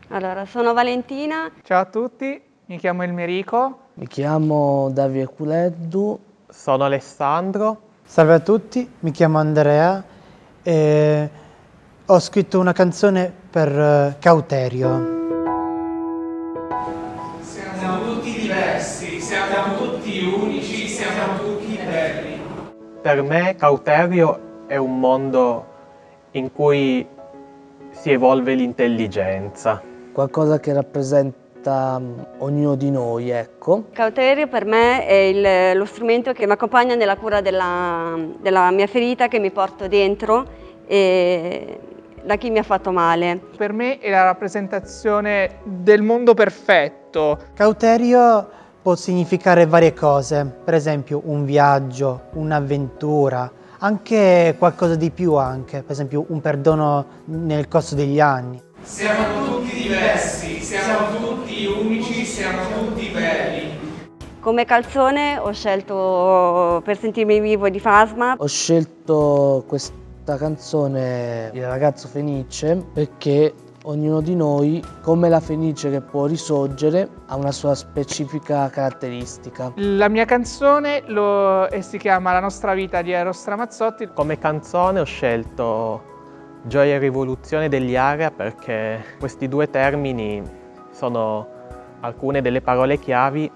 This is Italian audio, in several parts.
Allora, sono Valentina. Ciao a tutti, mi chiamo Elmerico. Mi chiamo Davide Culeddu. Sono Alessandro. Salve a tutti, mi chiamo Andrea e ho scritto una canzone per Cauterio. Siamo tutti diversi, siamo tutti unici, siamo tutti belli. Per me Cauterio è un mondo in cui si evolve l'intelligenza. Qualcosa che rappresenta ognuno di noi, ecco. Cauterio per me è lo strumento che mi accompagna nella cura della mia ferita che mi porto dentro e da chi mi ha fatto male. Per me è la rappresentazione del mondo perfetto. Cauterio può significare varie cose, per esempio un viaggio, un'avventura, anche qualcosa di più anche, per esempio un perdono nel corso degli anni. Siamo tutti diversi, siamo tutti unici, siamo tutti belli. Come canzone ho scelto Per sentirmi vivo di Fasma. Ho scelto questa canzone, Il ragazzo fenice, perché ognuno di noi, come la fenice che può risorgere, ha una sua specifica caratteristica. La mia canzone si chiama La nostra vita di Eros Ramazzotti. Come canzone ho scelto Gioia e rivoluzione degli Area perché questi due termini sono alcune delle parole chiavi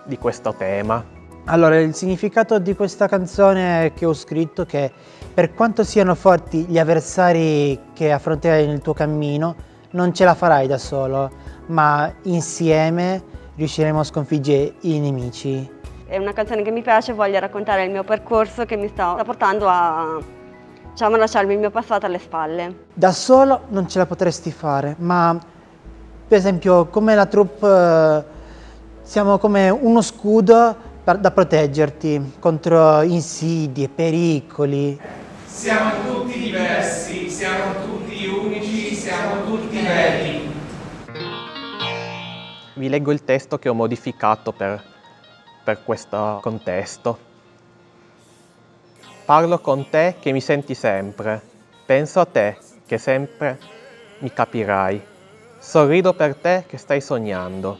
di questo tema. Allora, il significato di questa canzone che ho scritto è che per quanto siano forti gli avversari che affronterai nel tuo cammino, non ce la farai da solo, ma insieme riusciremo a sconfiggere i nemici. È una canzone che mi piace, voglio raccontare il mio percorso che mi sta portando a lasciarmi il mio passato alle spalle. Da solo non ce la potresti fare, ma per esempio come la troupe siamo come uno scudo da proteggerti contro insidie, pericoli. Siamo tutti diversi, siamo tutti unici, siamo tutti belli. Vi leggo il testo che ho modificato per questo contesto. Parlo con te che mi senti sempre, penso a te che sempre mi capirai. Sorrido per te che stai sognando,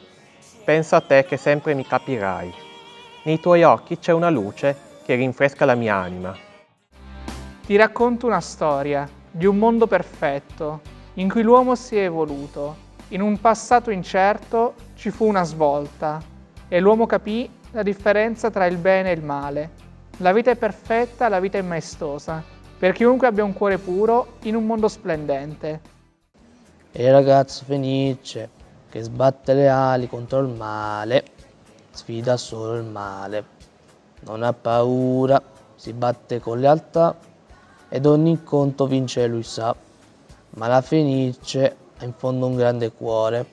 penso a te che sempre mi capirai. Nei tuoi occhi c'è una luce che rinfresca la mia anima. Ti racconto una storia di un mondo perfetto in cui l'uomo si è evoluto. In un passato incerto ci fu una svolta e l'uomo capì la differenza tra il bene e il male. La vita è perfetta, la vita è maestosa, per chiunque abbia un cuore puro in un mondo splendente. E il ragazzo fenice che sbatte le ali contro il male, sfida solo il male. Non ha paura, si batte con lealtà ed ogni incontro vince lui sa. Ma la fenice ha in fondo un grande cuore,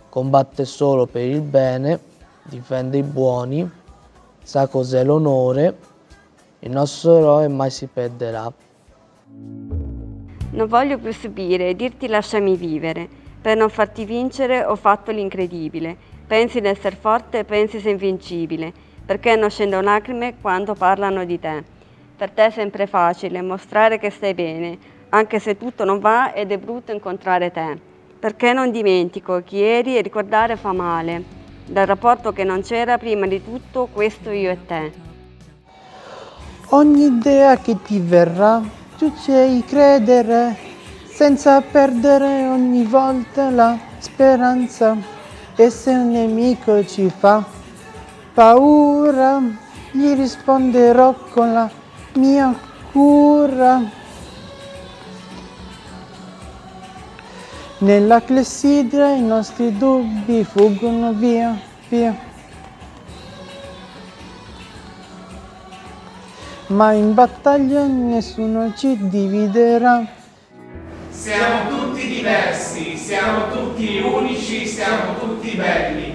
combatte solo per il bene, difende i buoni, sa cos'è l'onore, il nostro eroe mai si perderà. Non voglio più subire, dirti lasciami vivere. Per non farti vincere ho fatto l'incredibile. Pensi di essere forte, pensi sei invincibile. Perché non scendono lacrime quando parlano di te? Per te è sempre facile mostrare che stai bene, anche se tutto non va ed è brutto incontrare te. Perché non dimentico chi eri e ricordare fa male. Dal rapporto che non c'era prima di tutto questo io e te. Ogni idea che ti verrà, tu ci devi credere, senza perdere ogni volta la speranza. E se un nemico ci fa paura, gli risponderò con la mia cura. Nella clessidra i nostri dubbi fuggono via, via. Ma in battaglia nessuno ci dividerà. Siamo tutti diversi, siamo tutti unici, siamo tutti belli.